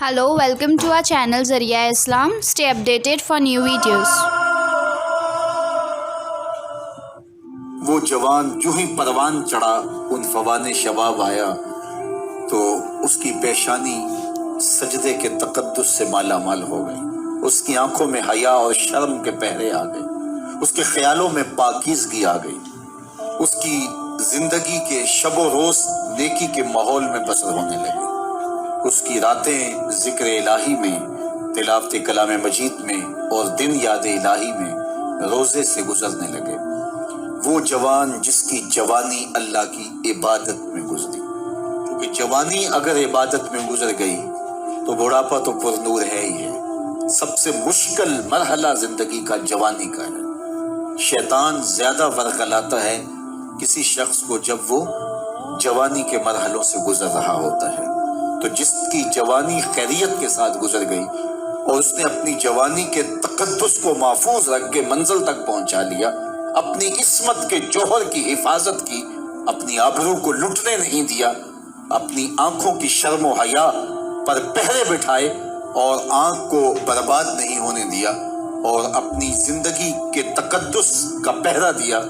Hello, welcome to our channel Zariya Islam. Stay updated for new videos. وہ جوان جو ہی پروان چڑھا ان فوان شباب آیا تو اس کی پیشانی سجدے کے تقدس سے مالا مال ہو گئی، اس کی آنکھوں میں حیا اور شرم کے پہرے آ گئے، اس کے خیالوں میں پاکیزگی آ گئی، اس کی زندگی کے شب و روز نیکی کے ماحول میں بسر ہونے لگے، اس کی راتیں ذکر الہی میں، تلاوت کلام مجید میں اور دن یاد الہی میں روزے سے گزرنے لگے۔ وہ جوان جس کی جوانی اللہ کی عبادت میں گزری، کیونکہ جوانی اگر عبادت میں گزر گئی تو بڑھاپا تو پر نور ہے ہی ہے۔ سب سے مشکل مرحلہ زندگی کا جوانی کا ہے۔ شیطان زیادہ ورغلاتا ہے کسی شخص کو جب وہ جوانی کے مرحلوں سے گزر رہا ہوتا ہے۔ تو جس کی جوانی خیریت کے ساتھ گزر گئی اور اس نے اپنی جوانی کے تقدس کو محفوظ رکھ کے منزل تک پہنچا لیا، اپنی عصمت کے جوہر کی حفاظت کی، اپنی آبرو کو لٹنے نہیں دیا، اپنی آنکھوں کی شرم و حیا پر پہرے بٹھائے اور آنکھ کو برباد نہیں ہونے دیا اور اپنی زندگی کے تقدس کا پہرا دیا،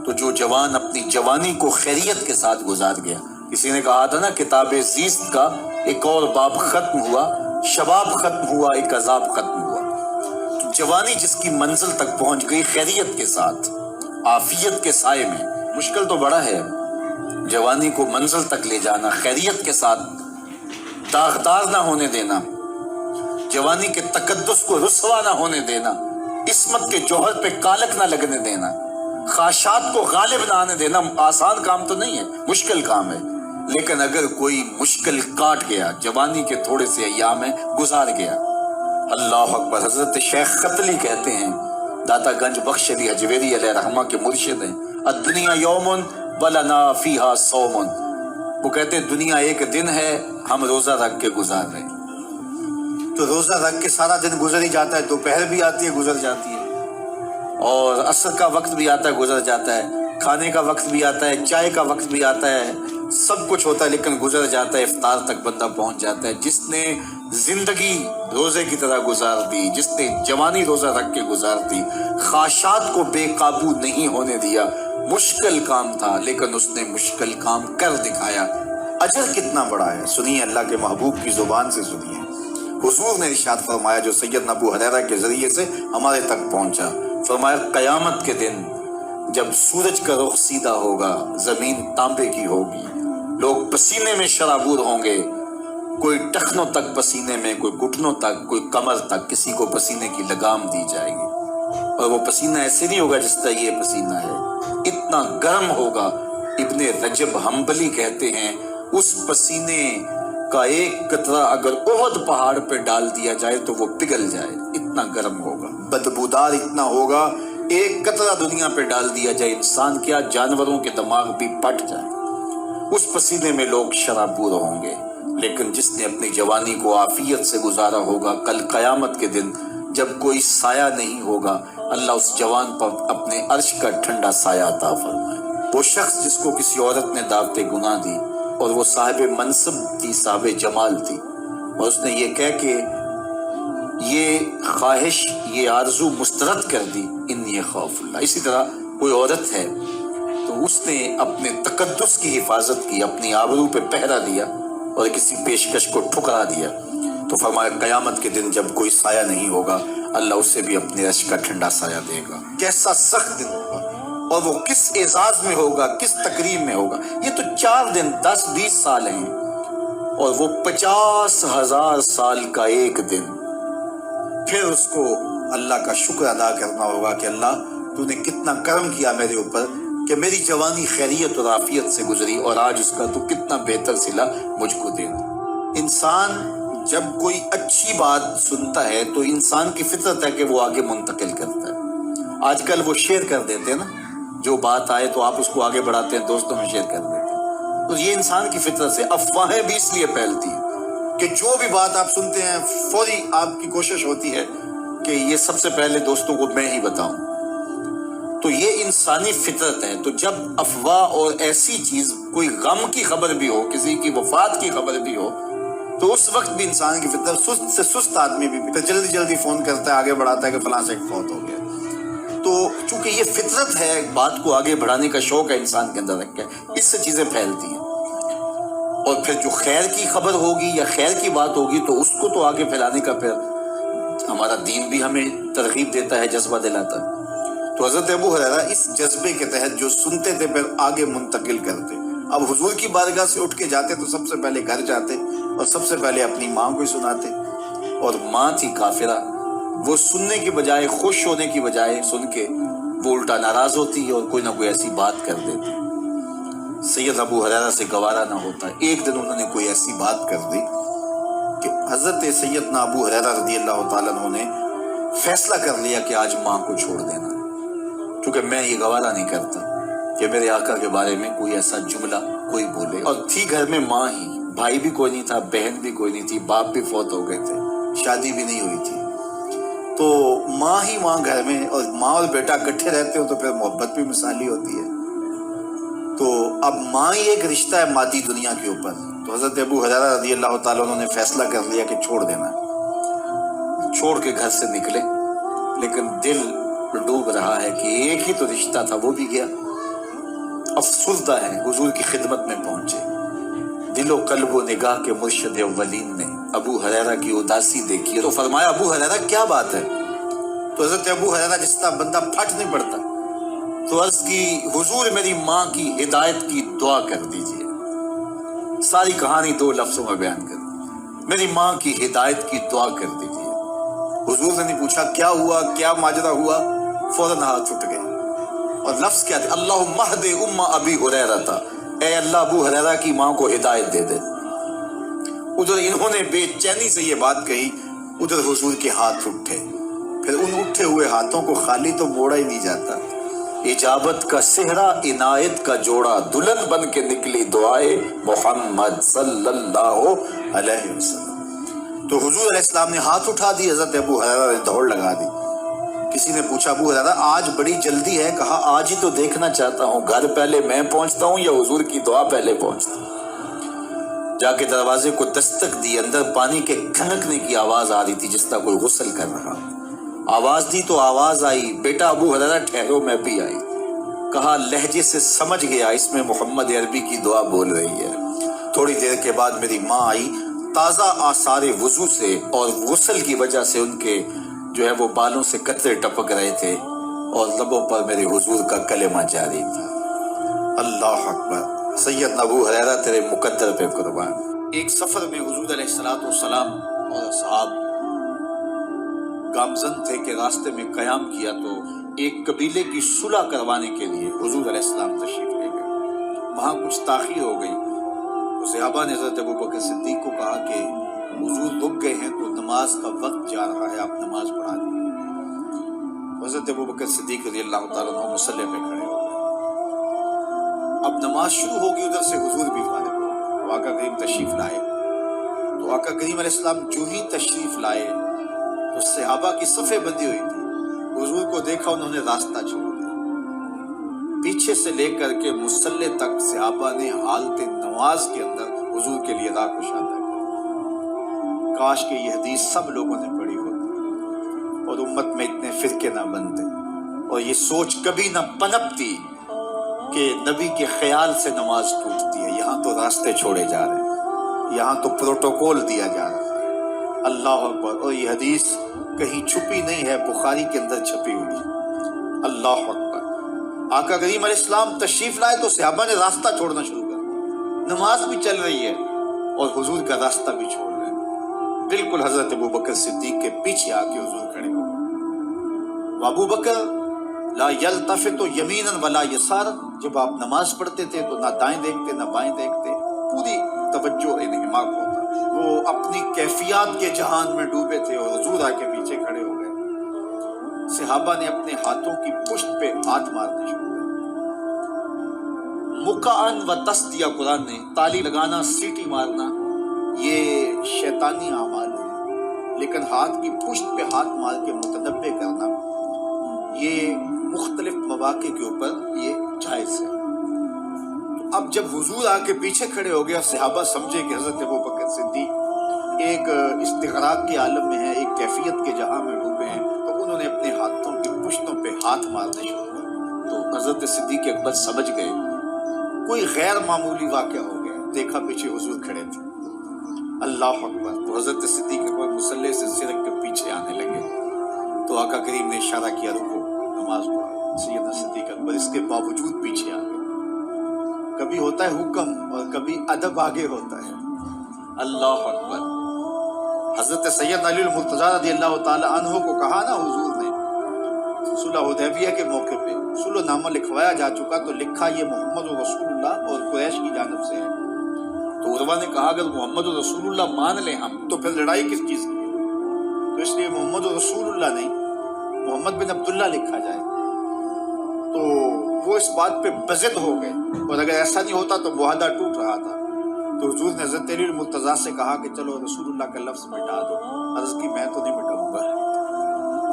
تو جو جوان اپنی جوانی کو خیریت کے ساتھ گزار گیا۔ کسی نے کہا تھا نا، کتاب زیست کا ایک اور باب ختم ہوا، شباب ختم ہوا، ایک عذاب ختم ہوا۔ تو جوانی جس کی منزل تک پہنچ گئی خیریت کے ساتھ، عافیت کے سائے میں، مشکل تو بڑا ہے جوانی کو منزل تک لے جانا، خیریت کے ساتھ داغدار نہ ہونے دینا، جوانی کے تقدس کو رسوا نہ ہونے دینا، عصمت کے جوہر پہ کالک نہ لگنے دینا، خواہشات کو غالب نہ آنے دینا۔ آسان کام تو نہیں ہے، مشکل کام ہے، لیکن اگر کوئی مشکل کاٹ گیا، جوانی کے تھوڑے سے ایام میں گزار گیا، اللہ اکبر۔ حضرت شیخ قتلی کہتے ہیں، داتا گنج بخش علی حجویری علیہ رحمہ کے مرشد ہیں، الدنیا یوم ولنا فیہا صوم۔ وہ کہتے ہیں دنیا ایک دن ہے، ہم روزہ رکھ کے گزار رہے ہیں۔ تو روزہ رکھ کے سارا دن گزر ہی جاتا ہے، دوپہر بھی آتی ہے گزر جاتی ہے، اور عصر کا وقت بھی آتا ہے گزر جاتا ہے، کھانے کا وقت بھی آتا ہے، چائے کا وقت بھی آتا ہے، سب کچھ ہوتا ہے لیکن گزر جاتا ہے، افطار تک بندہ پہنچ جاتا ہے۔ جس نے زندگی روزے کی طرح گزار دی، جس نے جوانی روزہ رکھ کے گزار دی، خواہشات کو بے قابو نہیں ہونے دیا، مشکل کام تھا لیکن اس نے مشکل کام کر دکھایا۔ اجر کتنا بڑا ہے، سنیے اللہ کے محبوب کی زبان سے سنیے۔ حضور نے ارشاد فرمایا جو سیدنا ابو ہریرہ کے ذریعے سے ہمارے تک پہنچا، فرمایا قیامت کے دن جب سورج کا رخ سیدھا ہوگا، زمین تانبے کی ہوگی، لوگ پسینے میں شرابور ہوں گے، کوئی ٹخنوں تک پسینے میں، کوئی گھٹنوں تک، کوئی کمر تک، کسی کو پسینے کی لگام دی جائے گی، اور وہ پسینہ ایسے نہیں ہوگا جس طرح یہ پسینہ ہے، اتنا گرم ہوگا۔ ابن رجب حنبلی کہتے ہیں اس پسینے کا ایک قطرہ اگر احد پہاڑ پہ ڈال دیا جائے تو وہ پگھل جائے، اتنا گرم ہوگا، بدبودار اتنا ہوگا، ایک قطرہ دنیا پہ ڈال دیا جائے، انسان کیا جانوروں کے دماغ بھی پھٹ جائے، اس پسینے میں لوگ شرابور ہوں گے۔ لیکن جس نے اپنی جوانی کو عافیت سے گزارا ہوگا، کل قیامت کے دن جب کوئی سایہ نہیں ہوگا، اللہ اس جوان پر اپنے عرش کا ٹھنڈا سایہ عطا فرمائے۔ وہ شخص جس کو کسی عورت نے دعوت گناہ دی اور وہ صاحب منصب تھی، صاحب جمال تھی، اور اس نے یہ کہہ کہ یہ خواہش، یہ آرزو مسترد کر دی، انی خوف اللہ۔ اسی طرح کوئی عورت ہے تو اس نے اپنے تقدس کی حفاظت کی، اپنی آبرو پہ پہرا دیا اور کسی پیشکش کو ٹھکرا دیا، تو فرمایا قیامت کے دن جب کوئی سایہ نہیں ہوگا، اللہ اسے بھی اپنے عرش کا ٹھنڈا سایہ دے گا۔ کیسا سخت دن ہوگا، اور وہ کس اعزاز میں ہوگا، کس تکریم میں ہوگا۔ یہ تو 4 دن 10-20 سال ہیں، اور وہ 50,000 سال کا ایک دن۔ پھر اس کو اللہ کا شکر ادا کرنا ہوگا کہ اللہ تو نے کتنا کرم کیا میرے اوپر کہ میری جوانی خیریت اور عافیت سے گزری، اور آج اس کا تو کتنا بہتر صلہ مجھ کو دینا۔ انسان جب کوئی اچھی بات سنتا ہے تو انسان کی فطرت ہے کہ وہ آگے منتقل کرتا ہے۔ آج کل وہ شیئر کر دیتے ہیں نا، جو بات آئے تو آپ اس کو آگے بڑھاتے ہیں، دوستوں میں شیئر کر دیتے ہیں۔ تو یہ انسان کی فطرت سے افواہیں بھی اس لیے پھیلتی ہیں کہ جو بھی بات آپ سنتے ہیں فوری آپ کی کوشش ہوتی ہے کہ یہ سب سے پہلے دوستوں کو میں ہی بتاؤں۔ تو یہ انسانی فطرت ہے۔ تو جب افواہ اور ایسی چیز، کوئی غم کی خبر بھی ہو، کسی کی وفات کی خبر بھی ہو، تو اس وقت بھی انسان کی فطرت سست سے سست آدمی بھی پھر جلدی جلدی فون کرتا ہے، آگے بڑھاتا ہے کہ فلاں سے فوت ہو گیا۔ تو چونکہ یہ فطرت ہے، بات کو آگے بڑھانے کا شوق ہے انسان کے اندر رکھ کے، اس سے چیزیں پھیلتی ہیں۔ اور پھر جو خیر کی خبر ہوگی یا خیر کی بات ہوگی تو اس کو تو آگے پھیلانے کا پھر ہمارا دین بھی ہمیں ترغیب دیتا ہے، جذبہ دلاتا ہے۔ تو حضرت ابو ہریرہ اس جذبے کے تحت جو سنتے تھے پھر آگے منتقل کرتے۔ اب حضور کی بارگاہ سے اٹھ کے جاتے تو سب سے پہلے گھر جاتے اور سب سے پہلے اپنی ماں کو ہی سناتے، اور ماں تھی کافرہ، وہ سننے کی بجائے، خوش ہونے کی بجائے سن کے وہ الٹا ناراض ہوتی اور کوئی نہ کوئی ایسی بات کر دیتی۔ سید ابو ہریرہ سے گوارا نہ ہوتا۔ ایک دن انہوں نے کوئی ایسی بات کر دی کہ حضرت سیدنا ابو ہریرہ رضی اللہ تعالیٰ عنہ نے فیصلہ کر لیا کہ آج ماں کو چھوڑ دینا، کیونکہ میں یہ گوارا نہیں کرتا کہ میرے آقا کے بارے میں کوئی ایسا جملہ کوئی بولے۔ اور تھی گھر میں ماں ہی، بھائی بھی کوئی نہیں تھا، بہن بھی کوئی نہیں تھی، باپ بھی فوت ہو گئے تھے، شادی بھی نہیں ہوئی تھی، تو ماں ہی ماں گھر میں، اور ماں اور بیٹا اکٹھے رہتے ہو تو پھر محبت بھی مثالی ہوتی ہے۔ تو اب ماں ہی ایک رشتہ ہے مادی دنیا کے اوپر۔ تو حضرت ابو ہریرہ رضی اللہ تعالیٰ عنہ نے فیصلہ کر لیا کہ چھوڑ دینا، چھوڑ کے گھر سے نکلے، لیکن دل ڈوب رہا ہے کہ ایک ہی تو رشتہ تھا وہ بھی گیا۔ افسردہ ہے، حضور کی خدمت میں پہنچے، دل و قلب و نگاہ کے مرشد اولین نے ابو ہریرہ کی اداسی دیکھی تو فرمایا ابو ہریرہ کیا بات ہے؟ تو حضرت ابو ہریرہ جس طرح بندہ پھٹ نہیں پڑتا، تو عرض کی حضور میری ماں کی ہدایت کی دعا کر دیجئے۔ ساری کہانی 2 لفظوں میں بیان کر دی، میری ماں کی ہدایت کی دعا کر دیجئے۔ حضور نے نہیں پوچھا کیا ہوا، کیا ماجرا ہوا، فوراً ہاتھ اٹھ گئے، اور لفظ کیا تھے؟ اللہم اہد ام ابی ہریرہ تھا، اے اللہ ابو ہریرہ کی ماں کو ہدایت دے دے۔ ادھر انہوں نے بے چینی سے یہ بات کہی، ادھر حضور کے ہاتھ اٹھے، پھر ان اٹھے ہوئے ہاتھوں کو خالی تو موڑا ہی نہیں جاتا۔ اجابت کا صحرا، عنایت کا جوڑا، دلہن بن کے نکلی دعائے محمد صلی اللہ علیہ وسلم۔ تو حضور علیہ السلام نے ہاتھ اٹھا دی، حضرت ابو ہریرہ نے دوڑ لگا دی۔ کسی نے پوچھا ابو ہریرہ آج بڑی جلدی ہے؟ کہا آج ہی تو دیکھنا چاہتا ہوں، گھر پہلے میں پہنچتا ہوں یا حضور کی دعا پہلے پہنچتا ہوں؟ جا کے دروازے کو دستک دی، اندر پانی کے کھنکنے کی آواز آ رہی تھی جس طرح کوئی غسل کر رہا۔ آواز دی تو آواز آئی، بیٹا ابو ہریرہ ٹھہرو، میں بھی آئی۔ کہا لہجے سے سمجھ گیا اس میں محمد عربی کی دعا بول رہی ہے۔ تھوڑی دیر کے بعد میری ماں آئی، تازہ آثار وضو سے اور غسل کی وجہ سے ان کے جو ہے وہ بالوں سے قطرے ٹپک رہے تھے، اور لبوں پر میرے حضور کا کلمہ جاری تھا۔ اللہ اکبر، سیدنا ابو ہریرہ تیرے مقدر پہ قربان۔ ایک سفر میں حضور علیہ الصلوۃ والسلام اور اصحاب گامزن تھے کہ راستے میں قیام کیا، تو ایک قبیلے کی صلح کروانے کے لیے حضور علیہ السلام تشریف لے گئے۔ وہاں کچھ تاخیر ہو گئی تو صحابہ نے حضرت ابوبکر صدیق کو کہا کہ حضور رک گئے ہیں تو نماز کا وقت جا رہا ہے، آپ نماز پڑھا دیجیے۔ حضرت ابوبکر صدیق رضی اللہ تعالیٰ عنہ مصلی پہ کھڑے ہو گئے۔ اب نماز شروع ہوگی، ادھر سے حضور بھی فارغ ہو گئے تو آقا کریم تشریف لائے۔ تو آقا کریم علیہ السلام جو ہی تشریف لائے تو صحابہ کی صفیں بندی ہوئی تھی، حضور کو دیکھا انہوں نے راستہ چھوڑ دیا۔ پیچھے سے لے کر کے مصلی تک صحابہ نے حالت نماز کے اندر حضور کے لیے راہ کشادہ کی۔ کاش کہ یہ حدیث سب لوگوں نے پڑھی ہوتی اور امت میں اتنے فرقے نہ بنتے، اور یہ سوچ کبھی نہ پنپتی کہ نبی کے خیال سے نماز ٹوٹتی ہے۔ یہاں تو راستے چھوڑے جا رہے ہیں، یہاں تو پروٹوکول دیا جا رہا ہے۔ اللہ اکبر، اور یہ حدیث کہیں چھپی نہیں ہے، بخاری کے اندر چھپی ہوئی ہے۔ اللہ اکبر، آقا کریم علیہ السلام تشریف لائے تو صحابہ نے راستہ چھوڑنا شروع کر دیا۔ نماز بھی چل رہی ہے اور حضور کا راستہ بھی چھوڑ رہے ہیں۔ بالکل حضرت ابوبکر صدیق کے پیچھے آ کے حضور کھڑے ہو گئے۔ ابوبکر لا یلتفت یمینا ولا یسارا، جب آپ نماز پڑھتے تھے تو نہ دائیں دیکھتے نہ بائیں دیکھتے، پوری توجہ انہماک ہوتا۔ وہ اپنی کیفیات کے جہان میں ڈوبے تھے اور حضور آ کے پیچھے کھڑے ہو گئے۔ صحابہ نے اپنے ہاتھوں کی پشت پہ ہاتھ مارنے شروع کر مقعن و تصدیہ، قرآن نے تالی لگانا، سیٹی مارنا یہ شیطانی اعمال ہیں، لیکن ہاتھ کی پشت پہ ہاتھ مار کے متنبع کرنا یہ مختلف مواقع کے اوپر یہ جائز ہے۔ اب جب حضور آ کے پیچھے کھڑے ہو گئے اور صحابہ سمجھے کہ حضرت ابوبکر صدیق ایک استغراق کے عالم میں ہیں، ایک کیفیت کے جہاں میں ڈوبے ہیں، تو انہوں نے اپنے ہاتھوں کی پشتوں پہ ہاتھ مارنے شروع کر، تو حضرت صدیق اکبر سمجھ گئے کوئی غیر معمولی واقعہ ہو گیا۔ دیکھا پیچھے حضور کھڑے تھے، اللہ اکبر، تو حضرت صدیق اکبر مصلی سے سرک کے پیچھے آنے لگے، تو آقا کریم نے اشارہ کیا رکو، نماز پڑھا۔ سیدنا صدیق اکبر اس کے باوجود پیچھے آ گئے۔ کبھی ہوتا ہے حکم اور کبھی ادب آگے ہوتا ہے، اللہ اکبر۔ حضرت سید علی المرتضیٰ رضی اللہ تعالی عنہ کو کہا نا حضور نے صلح حدیبیہ کے موقع پہ، صلح نامہ لکھوایا جا چکا تو لکھا یہ محمد رسول اللہ اور قریش کی جانب سے ہے، تو عروہ نے کہا اگر محمد رسول اللہ مان لیں ہم تو پھر لڑائی کس چیز کی ہے؟ تو اس لیے محمد رسول اللہ نہیں، محمد بن عبداللہ لکھا جائے۔ تو وہ اس بات پہ بضد ہو گئے، اور اگر ایسا نہیں ہوتا تو معاہدہ ٹوٹ رہا تھا۔ تو حضور نے حضرت علی المرتضیٰ سے کہا کہ چلو رسول اللہ کا لفظ مٹا دو۔ عرض کی میں تو نہیں مٹاؤں گا،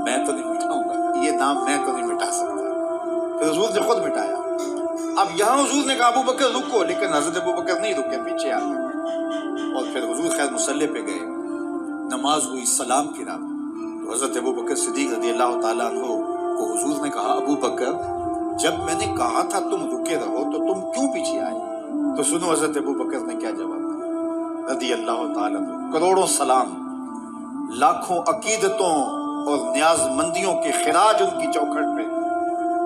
میں تو نہیں مٹاؤں گا، یہ نام میں تو نہیں مٹا سکتا۔ پھر حضور نے خود مٹایا۔ اب یہاں حضور نے کہا ابو بکر رکو، لیکن حضرت ابو بکر نہیں رکے، پیچھے آ گئے، اور پھر حضور خیر مصلی پہ گئے، نماز ہوئی، سلام گرا، تو حضرت ابو بکر صدیق رضی اللہ تعالیٰ عنہ کو حضور نے کہا ابو بکر جب میں نے کہا تھا تم رکے رہو تو تم کیوں پیچھے آئے؟ تو سنو حضرت ابو بکر نے کیا جواب دیا رضی اللہ تعالیٰ عنہ۔ کروڑوں سلام، لاکھوں عقیدتوں اور نیاز مندیوں کے خراج ان کی چوکھٹ پہ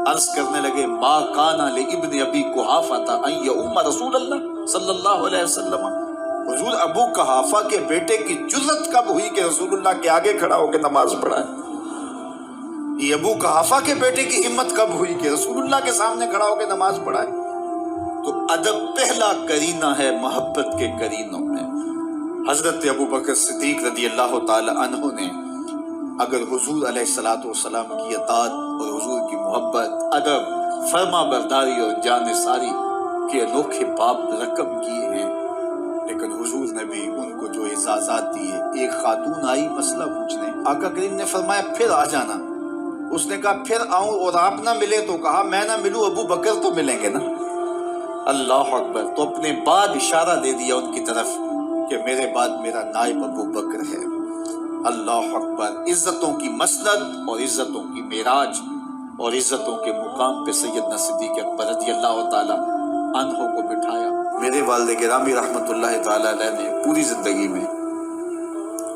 عرض کرنے لگے ما کان لابن ابی قحافہ ان یؤم رسول اللہ صلی اللہ علیہ وسلم۔ حضور ابو قحافہ کے بیٹے کی جرأت کب ہوئی کہ رسول اللہ کے آگے کھڑا ہو کے نماز پڑھائے؟ یہ ابو قحافہ کے بیٹے کی ہمت کب ہوئی کہ رسول اللہ کے سامنے کھڑا ہو کے نماز پڑھائے؟ تو ادب پہلا کرینہ ہے محبت کے کرینوں میں۔ حضرت ابو بکر صدیق رضی اللہ تعالی عنہ نے اگر حضور علیہ الصلوۃ والسلام کی اطاعت اور حضور کی محبت، ادب، فرما برداری اور جان ساری کے انوکھے باب رقم کیے ہیں، لیکن حضور نے بھی ان کو جو اعزازات دیے، ایک خاتون آئی مسئلہ پوچھنے، آقا کریم نے فرمایا پھر آ جانا، اس نے کہا پھر آؤں اور آپ نہ ملے، تو کہا میں نہ ملوں ابو بکر تو ملیں گے نا، اللہ اکبر۔ تو اپنے بعد اشارہ دے دیا ان کی طرف کہ میرے بعد میرا نائب ابو بکر ہے، اللہ اکبر۔ عزتوں کی مسند اور عزتوں کی معراج اور عزتوں کے مقام پہ سیدنا صدیق اکبر رضی اللہ تعالی عنہ کو بٹھایا۔ میرے والد گرامی رحمۃ اللہ تعالی علیہ نے پوری زندگی میں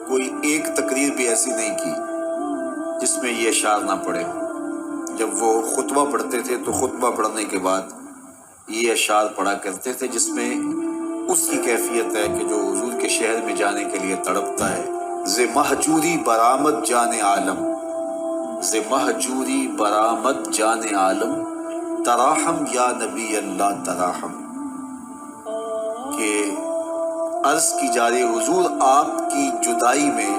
کوئی ایک تقریر بھی ایسی نہیں کی جس میں یہ اشعار نہ پڑے۔ جب وہ خطبہ پڑھتے تھے تو خطبہ پڑھنے کے بعد یہ اشعار پڑھا کرتے تھے، جس میں اس کی کیفیت ہے کہ جو حضور کے شہر میں جانے کے لیے تڑپتا ہے۔ ز مہجوری برآمد جان عالم، ز مہجوری برآمد جان عالم، تراہم یا نبی اللہ تراہم، کہ عرض کی جا رہی حضور آپ کی جدائی میں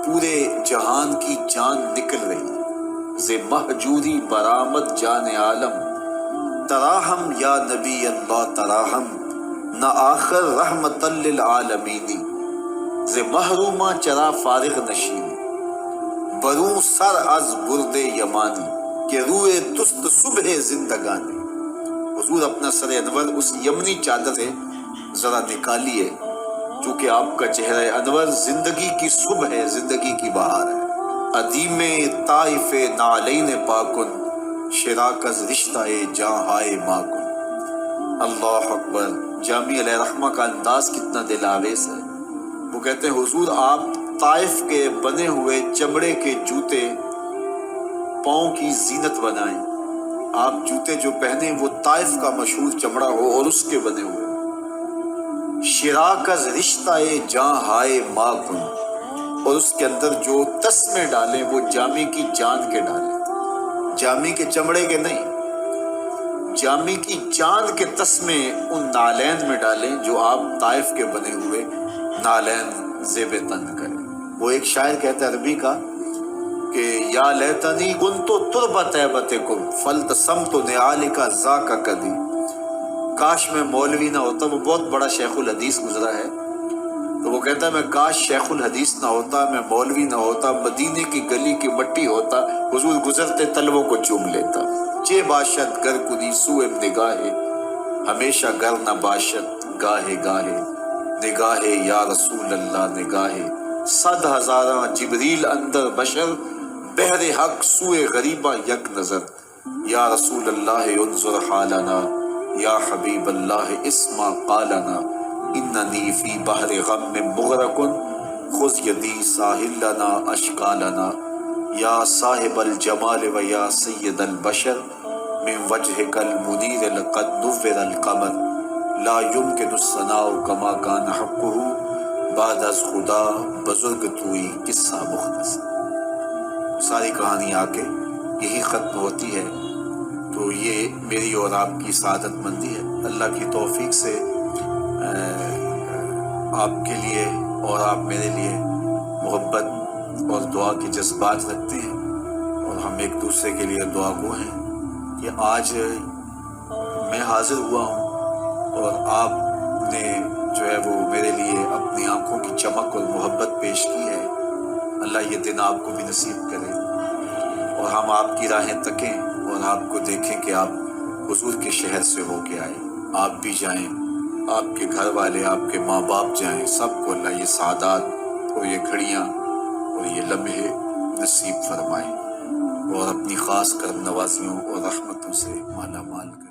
پورے جہان کی جان نکل رہی، ز مہجوری برآمد جان عالم، تراہم یا نبی اللہ تراہم، نہ آخر رحمت للعالمین، ز محرومہ چرا فارغ نشین، بروں سر از برد یمانی، کہ روئے تست صبح زندگانی۔ حضور اپنا سر انور اس یمنی چادر سے ذرا نکالیے، چونکہ آپ کا چہرہ انور زندگی کی صبح ہے، زندگی کی بہار ہے۔ ادیم طائف نعلین پاکن، شراکز رشتہ جاں ہائے ماکن، اللہ اکبر۔ جامی علیہ رحمہ کا انداز کتنا دل آویز ہے۔ وہ کہتے ہیں حضور آپ طائف کے بنے ہوئے چمڑے کے جوتے پاؤں کی زینت بنائیں، آپ جوتے جو پہنے وہ طائف کا مشہور چمڑا ہو اور اس کے بنے ہوئے، شراکز رشتہ جاں ہائے ماکن، اور اس کے اندر جو تسمے ڈالیں وہ جامی کی جان کے ڈالیں، جامی کے چمڑے کے نہیں، جامی کی جان کے تسمے ان نالین میں ڈالیں جو آپ طائف کے بنے ہوئے نالین زیب تن کریں۔ وہ ایک شاعر کہتا ہے عربی کا کہ یا لیتنی کنت تربت طیبتکم فالتسمت نعالک ذاک کدی، کاش میں مولوی نہ ہوتا۔ وہ بہت بڑا شیخ الحدیث گزرا ہے، تو وہ کہتا ہے میں کاش شیخ الحدیث نہ ہوتا، میں مولوی نہ ہوتا، مدینے کی گلی کی مٹی ہوتا، حضور گزرتے تلووں کو چوم لیتا۔ چے باشد گر کنی سوئے نگاہے، ہمیشہ گر نہ باشد گاہے گاہے، نگاہ یا رسول اللہ نگاہ، 100,000 جبریل اندر بشر، بحر حق سوئے غریبہ یک نظر، یا رسول اللہ انظر حالنا، یا حبیب اللہ اسمع قالنا، اننی فی بحر غم مغرق خذ یدی ساحل لنا اشکالنا، یا صاحب الجمال و یا سید البشر من وجهک المنیر لقد نور القمر، لا یمکن الثناء کما کان حقہ، بعد از خدا بزرگ توئی قصہ مختصر۔ ساری کہانی آ کے یہی ختم ہوتی ہے، تو یہ میری اور آپ کی سعادت مندی ہے۔ اللہ کی توفیق سے آپ کے لیے اور آپ میرے لیے محبت اور دعا کے جذبات رکھتے ہیں، اور ہم ایک دوسرے کے لیے دعا گو ہیں کہ آج میں حاضر ہوا ہوں اور آپ نے جو ہے وہ میرے لیے اپنی آنکھوں کی چمک اور محبت پیش کی ہے۔ اللہ یہ دن آپ کو بھی نصیب کرے، اور ہم آپ کی راہیں تکیں اور آپ کو دیکھیں کہ آپ حضور کے شہر سے ہو کے آئے، آپ بھی جائیں، آپ کے گھر والے، آپ کے ماں باپ جائیں، سب کو اللہ یہ سعادات اور یہ گھڑیاں اور یہ لمحے نصیب فرمائے، اور اپنی خاص کرم نوازیوں اور رحمتوں سے مالا مال کرے۔